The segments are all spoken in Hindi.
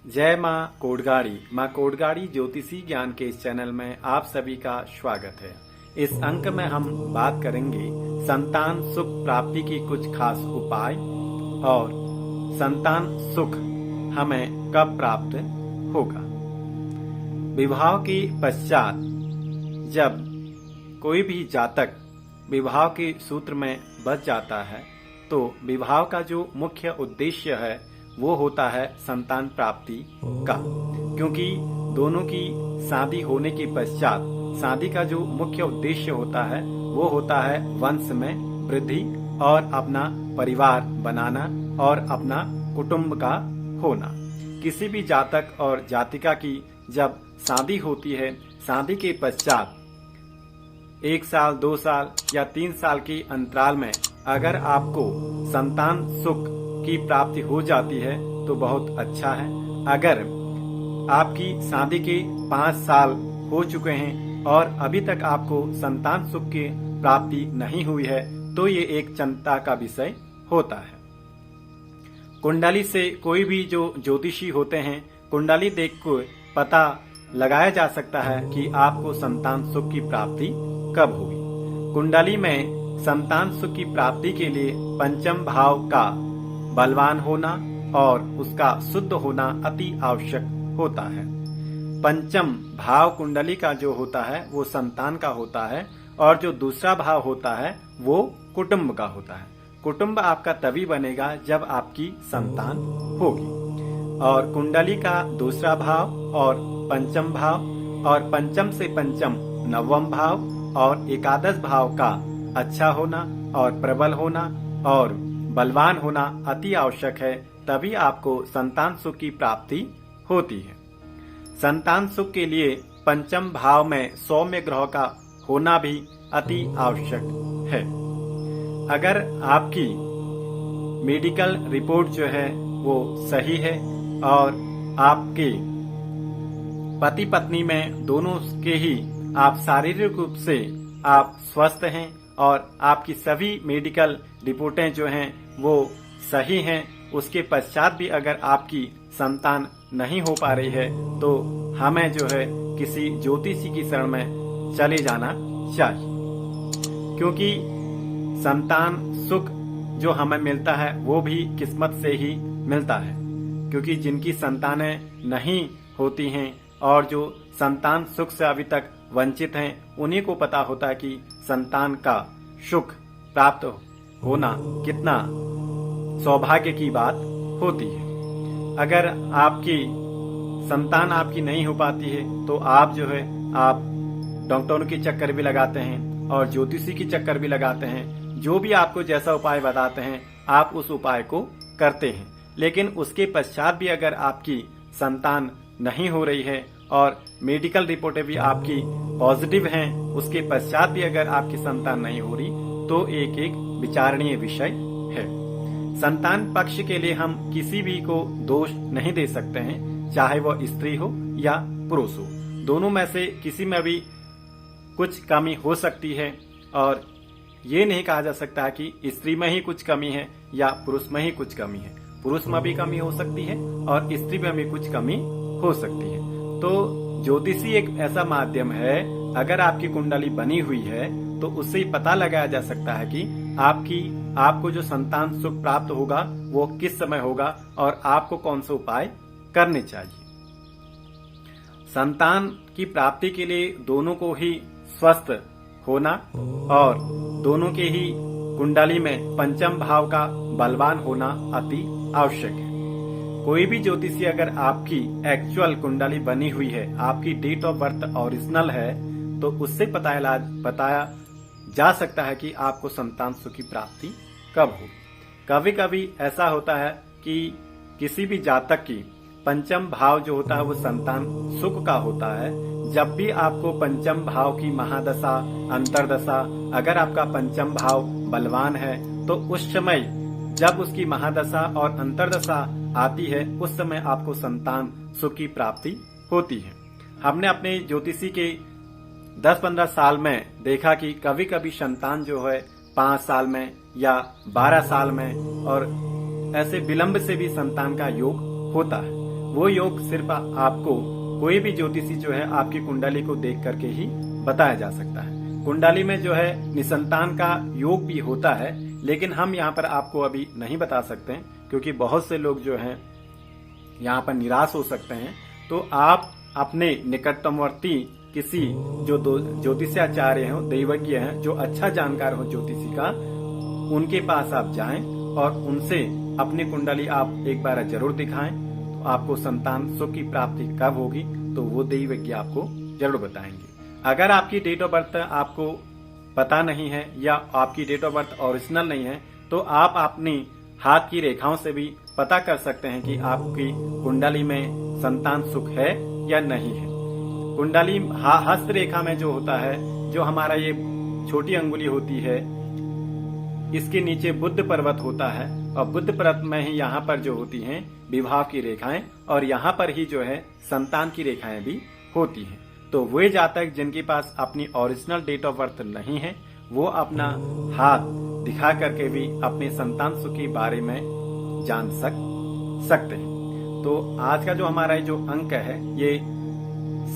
जय माँ कोडगाड़ी। माँ कोडगाड़ी ज्योतिषी ज्ञान के इस चैनल में आप सभी का स्वागत है। इस अंक में हम बात करेंगे संतान सुख प्राप्ति की कुछ खास उपाय और संतान सुख हमें कब प्राप्त होगा। विवाह के पश्चात जब कोई भी जातक विवाह के सूत्र में बच जाता है तो विवाह का जो मुख्य उद्देश्य है वो होता है संतान प्राप्ति का, क्योंकि दोनों की शादी होने के पश्चात शादी का जो मुख्य उद्देश्य होता है वो होता है वंश में वृद्धि और अपना परिवार बनाना और अपना कुटुंब का होना। किसी भी जातक और जातिका की जब शादी होती है, शादी के पश्चात 1 साल 2 साल या 3 साल के अंतराल में अगर आपको संतान सुख की प्राप्ति हो जाती है तो बहुत अच्छा है। अगर आपकी शादी के 5 साल हो चुके हैं और अभी तक आपको संतान सुख की प्राप्ति नहीं हुई है तो ये एक चिंता का विषय होता है। कुंडली से कोई भी जो ज्योतिषी होते हैं, कुंडली देख कर पता लगाया जा सकता है कि आपको संतान सुख की प्राप्ति कब होगी। कुंडली में संतान सुख की प्राप्ति के लिए पंचम भाव का बलवान होना और उसका शुद्ध होना अति आवश्यक होता है। पंचम भाव कुंडली का जो होता है वो संतान का होता है और जो दूसरा भाव होता है वो कुटुंब का होता है। कुटुंब आपका तभी बनेगा जब आपकी संतान होगी। और कुंडली का दूसरा भाव और पंचम भाव और पंचम से पंचम नवम भाव और एकादश भाव का अच्छा होना और प्रबल होना और बलवान होना अति आवश्यक है, तभी आपको संतान सुख की प्राप्ति होती है। संतान सुख के लिए पंचम भाव में सौम्य ग्रह का होना भी अति आवश्यक है। अगर आपकी मेडिकल रिपोर्ट जो है वो सही है और आपके पति पत्नी में दोनों के ही आप शारीरिक रूप से आप स्वस्थ हैं और आपकी सभी मेडिकल रिपोर्टें जो हैं वो सही हैं, उसके पश्चात भी अगर आपकी संतान नहीं हो पा रही है तो हमें जो है किसी ज्योतिषी की शरण में चले जाना चाहिए, क्योंकि संतान सुख जो हमें मिलता है वो भी किस्मत से ही मिलता है। क्योंकि जिनकी संतानें नहीं होती हैं और जो संतान सुख से अभी तक वंचित हैं, उन्हीं को पता होता है कि संतान का सुख प्राप्त होना कितना सौभाग्य की बात होती है। अगर आपकी संतान आपकी नहीं हो पाती है तो आप जो है आप डॉक्टरों के चक्कर भी लगाते हैं और ज्योतिषी की चक्कर भी लगाते हैं। जो भी आपको जैसा उपाय बताते हैं आप उस उपाय को करते हैं, लेकिन उसके पश्चात भी अगर आपकी संतान नहीं हो रही है और मेडिकल रिपोर्टें भी आपकी पॉजिटिव हैं, उसके पश्चात भी अगर आपकी संतान नहीं हो रही तो एक विचारणीय विषय है। संतान पक्ष के लिए हम किसी भी को दोष नहीं दे सकते हैं, चाहे वह स्त्री हो या पुरुष हो। दोनों में से किसी में भी कुछ कमी हो सकती है और ये नहीं कहा जा सकता है कि स्त्री में ही कुछ कमी है या पुरुष में ही कुछ कमी है। पुरुष में भी कमी हो सकती है और स्त्री में भी कुछ कमी हो सकती है। तो ज्योतिषी एक ऐसा माध्यम है, अगर आपकी कुंडली बनी हुई है तो उससे ही पता लगाया जा सकता है कि आपको जो संतान सुख प्राप्त होगा वो किस समय होगा और आपको कौन से उपाय करने चाहिए। संतान की प्राप्ति के लिए दोनों को ही स्वस्थ होना और दोनों के ही कुंडली में पंचम भाव का बलवान होना अति आवश्यक है। कोई भी ज्योतिषी अगर आपकी एक्चुअल कुंडली बनी हुई है, आपकी डेट ऑफ बर्थ ओरिजिनल है, तो उससे बताया जा सकता है कि आपको संतान सुख की प्राप्ति कब हो। कभी कभी ऐसा होता है कि किसी भी जातक की पंचम भाव जो होता है वो संतान सुख का होता है। जब भी आपको पंचम भाव की महादशा अंतरदशा अगर आपका पंचम भाव बलवान है तो उस समय जब उसकी महादशा और अंतरदशा आती है उस समय आपको संतान सुख की प्राप्ति होती है। हमने अपने ज्योतिषी के 10-15 साल में देखा कि कभी कभी संतान जो है 5 साल में या 12 साल में और ऐसे विलंब से भी संतान का योग होता है। वो योग सिर्फ आपको कोई भी ज्योतिषी जो है आपकी कुंडली को देख करके ही बताया जा सकता है। कुंडली में जो है निसंतान का योग भी होता है, लेकिन हम यहाँ पर आपको अभी नहीं बता सकते हैं, क्योंकि बहुत से लोग जो हैं यहाँ पर निराश हो सकते हैं। तो आप अपने निकटतमवर्ती किसी जो ज्योतिषाचार्य हैं, दैवज्ञ हैं, जो अच्छा जानकार हो ज्योतिषी का, उनके पास आप जाएं और उनसे अपनी कुंडली आप एक बार जरूर दिखाएं। तो आपको संतान सुख की प्राप्ति कब होगी तो वो दैवज्ञ आपको जरूर बताएंगे। अगर आपकी डेट ऑफ बर्थ आपको पता नहीं है या आपकी डेट ऑफ बर्थ ओरिजिनल नहीं है, तो आप अपनी हाथ की रेखाओं से भी पता कर सकते हैं कि आपकी कुंडली में संतान सुख है या नहीं है। कुंडली हस्त रेखा में जो होता है, जो हमारा ये छोटी अंगुली होती है, इसके नीचे बुध पर्वत होता है और बुध पर्वत में ही यहाँ पर जो होती हैं विवाह की रेखाएं, और यहाँ पर ही जो है संतान की रेखाएं भी होती हैं। तो वे जातक जिनके पास अपनी ओरिजिनल डेट ऑफ बर्थ नहीं है, वो अपना हाथ दिखा करके भी अपने संतान सुख के बारे में जान सकते हैं। तो आज का जो हमारा जो अंक है, ये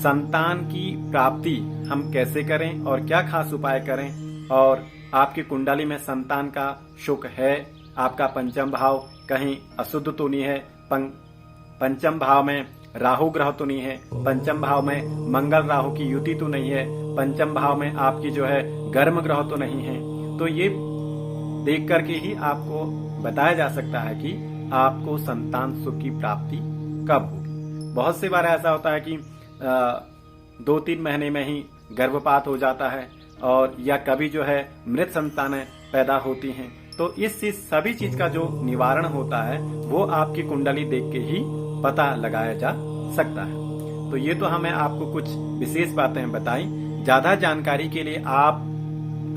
संतान की प्राप्ति हम कैसे करें और क्या खास उपाय करें, और आपकी कुंडली में संतान का सुख है, आपका पंचम भाव कहीं अशुद्ध तो नहीं है, पंचम भाव में राहु ग्रह तो नहीं है, पंचम भाव में मंगल राहु की युति तो नहीं है, पंचम भाव में आपकी जो है गर्म ग्रह तो नहीं है। तो ये देख करके ही आपको बताया जा सकता है कि आपको संतान सुख की प्राप्ति कब होगी। बहुत सी बार ऐसा होता है कि 2-3 महीने में ही गर्भपात हो जाता है, और या कभी जो है मृत संतानें पैदा होती हैं। तो इस सभी चीज का जो निवारण होता है वो आपकी कुंडली देख के ही पता लगाया जा सकता है। तो ये तो हमें आपको कुछ विशेष बातें बताई। ज्यादा जानकारी के लिए आप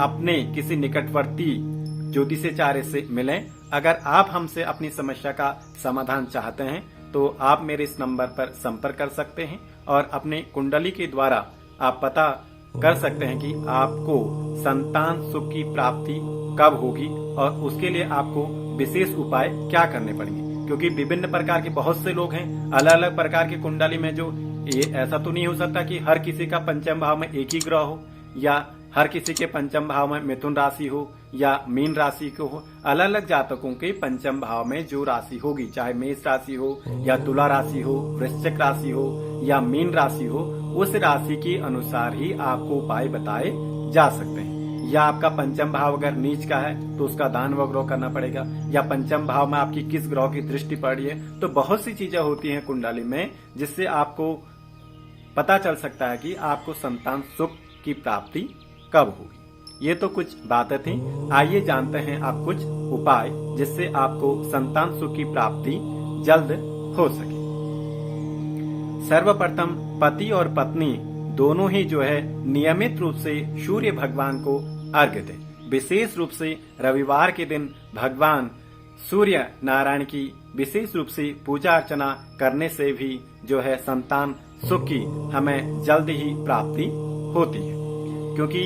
अपने किसी निकटवर्ती ज्योतिषाचार्य से मिलें। अगर आप हमसे अपनी समस्या का समाधान चाहते हैं तो आप मेरे इस नंबर पर संपर्क कर सकते हैं और अपने कुंडली के द्वारा आप पता कर सकते हैं कि आपको संतान सुख की प्राप्ति कब होगी और उसके लिए आपको विशेष उपाय क्या करने पड़ेंगे। क्योंकि विभिन्न प्रकार के बहुत से लोग हैं, अलग अलग प्रकार की कुंडली में जो ये ऐसा तो नहीं हो सकता कि हर किसी का पंचम भाव में एक ही ग्रह हो, या हर किसी के पंचम भाव में मिथुन राशि हो या मीन राशि को हो। अलग अलग जातकों के पंचम भाव में जो राशि होगी, चाहे मेष राशि हो या तुला राशि हो, वृश्चिक राशि हो या मीन राशि हो, उस राशि के अनुसार ही आपको उपाय बताए जा सकते हैं। या आपका पंचम भाव अगर नीच का है तो उसका दान वग्रह करना पड़ेगा, या पंचम भाव में आपकी किस ग्रह की दृष्टि पड़ रही है। तो बहुत सी चीजें होती हैं कुंडली में जिससे आपको पता चल सकता है कि आपको संतान सुख की प्राप्ति कब होगी। ये तो कुछ बातें थी। आइए जानते हैं आप कुछ उपाय जिससे आपको संतान सुख की प्राप्ति जल्द हो सके। सर्वप्रथम पति और पत्नी दोनों ही जो है नियमित रूप से सूर्य भगवान को अर्घ्य दें। विशेष रूप से रविवार के दिन भगवान सूर्य नारायण की विशेष रूप से पूजा अर्चना करने से भी जो है संतान सुख की हमें जल्द ही प्राप्ति होती है। क्योंकि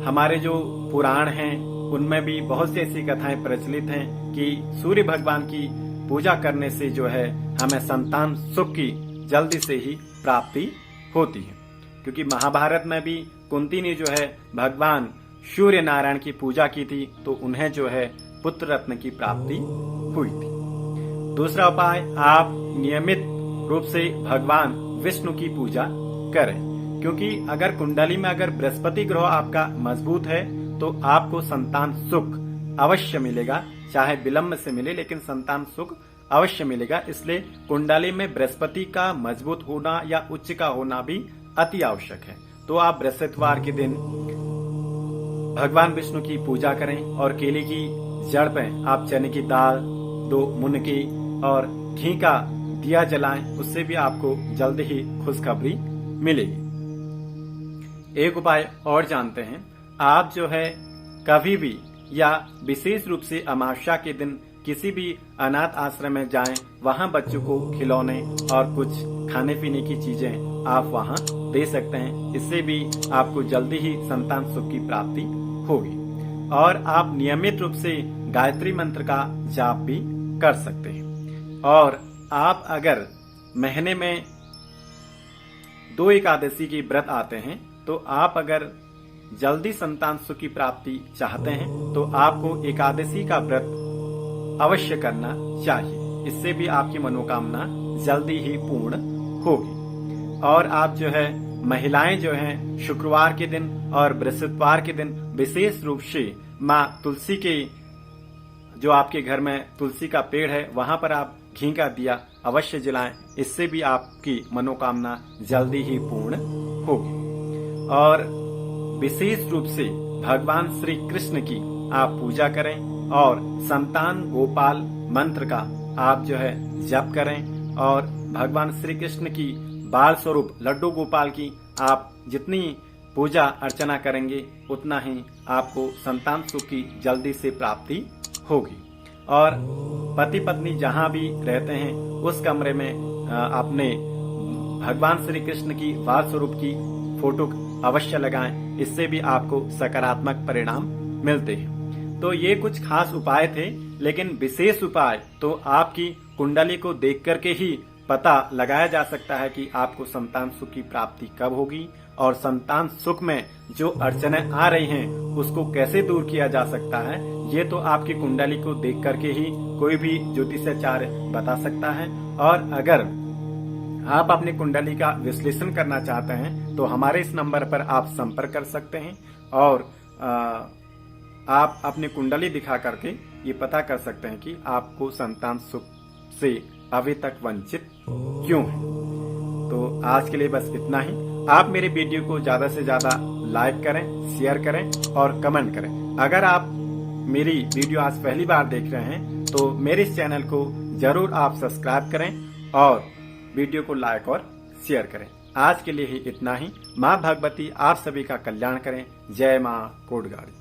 हमारे जो पुराण हैं उनमें भी बहुत सी ऐसी कथाएं प्रचलित हैं कि सूर्य भगवान की पूजा करने से जो है हमें संतान सुख की जल्दी से ही प्राप्ति होती है। क्योंकि महाभारत में भी कुंती ने जो है भगवान सूर्य नारायण की पूजा की थी तो उन्हें जो है पुत्र रत्न की प्राप्ति हुई थी। दूसरा उपाय, आप नियमित रूप से भगवान विष्णु की पूजा करें। क्योंकि अगर कुंडली में अगर बृहस्पति ग्रह आपका मजबूत है तो आपको संतान सुख अवश्य मिलेगा, चाहे विलंब से मिले लेकिन संतान सुख अवश्य मिलेगा। इसलिए कुंडली में बृहस्पति का मजबूत होना या उच्च का होना भी अति आवश्यक है। तो आप बृहस्पतिवार के दिन भगवान विष्णु की पूजा करें और केले की जड़ पे आप चने की दाल, 2 मुनकी और घी का दिया जलाएं। उससे भी आपको जल्द ही खुशखबरी मिलेगी। एक उपाय और जानते हैं, आप जो है कभी भी या विशेष रूप से अमावस्या के दिन किसी भी अनाथ आश्रम में जाएं, वहां बच्चों को खिलौने और कुछ खाने पीने की चीजें आप वहां दे सकते हैं। इससे भी आपको जल्दी ही संतान सुख की प्राप्ति होगी। और आप नियमित रूप से गायत्री मंत्र का जाप भी कर सकते हैं। और आप अगर महीने में 2 एकादशी की व्रत आते हैं, तो आप अगर जल्दी संतान सुख की प्राप्ति चाहते हैं तो आपको एकादशी का व्रत अवश्य करना चाहिए। इससे भी आपकी मनोकामना जल्दी ही पूर्ण होगी। और आप जो है महिलाएं जो हैं शुक्रवार के दिन और बृहस्पतिवार के दिन विशेष रूप से माँ तुलसी के, जो आपके घर में तुलसी का पेड़ है, वहां पर आप घी का दिया अवश्य जलाएं। इससे भी आपकी मनोकामना जल्दी ही पूर्ण होगी। और विशेष रूप से भगवान श्री कृष्ण की आप पूजा करें और संतान गोपाल मंत्र का आप जो है जप करें। और भगवान श्री कृष्ण की बाल स्वरूप लड्डू गोपाल की आप जितनी पूजा अर्चना करेंगे उतना ही आपको संतान सुख की जल्दी से प्राप्ति होगी। और पति पत्नी जहां भी रहते हैं उस कमरे में अपने भगवान श्री कृष्ण की बाल स्वरूप की फोटो अवश्य लगाएं। इससे भी आपको सकारात्मक परिणाम मिलते हैं। तो ये कुछ खास उपाय थे, लेकिन विशेष उपाय तो आपकी कुंडली को देख करके ही पता लगाया जा सकता है कि आपको संतान सुख की प्राप्ति कब होगी और संतान सुख में जो अड़चनें आ रही हैं उसको कैसे दूर किया जा सकता है। ये तो आपकी कुंडली को देख करके ही कोई भी ज्योतिषाचार्य बता सकता है। और अगर आप अपनी कुंडली का विश्लेषण करना चाहते हैं तो हमारे इस नंबर पर आप संपर्क कर सकते हैं और आप अपनी कुंडली दिखा करके ये पता कर सकते हैं कि आपको संतान सुख से अभी तक वंचित क्यों है। तो आज के लिए बस इतना ही। आप मेरे वीडियो को ज्यादा से ज्यादा लाइक करें, शेयर करें और कमेंट करें। अगर आप मेरी वीडियो आज पहली बार देख रहे हैं तो मेरे इस चैनल को जरूर आप सब्सक्राइब करें और वीडियो को लाइक और शेयर करें। आज के लिए ही इतना ही। माँ भगवती आप सभी का कल्याण करें। जय माँ कोडगाड़ी।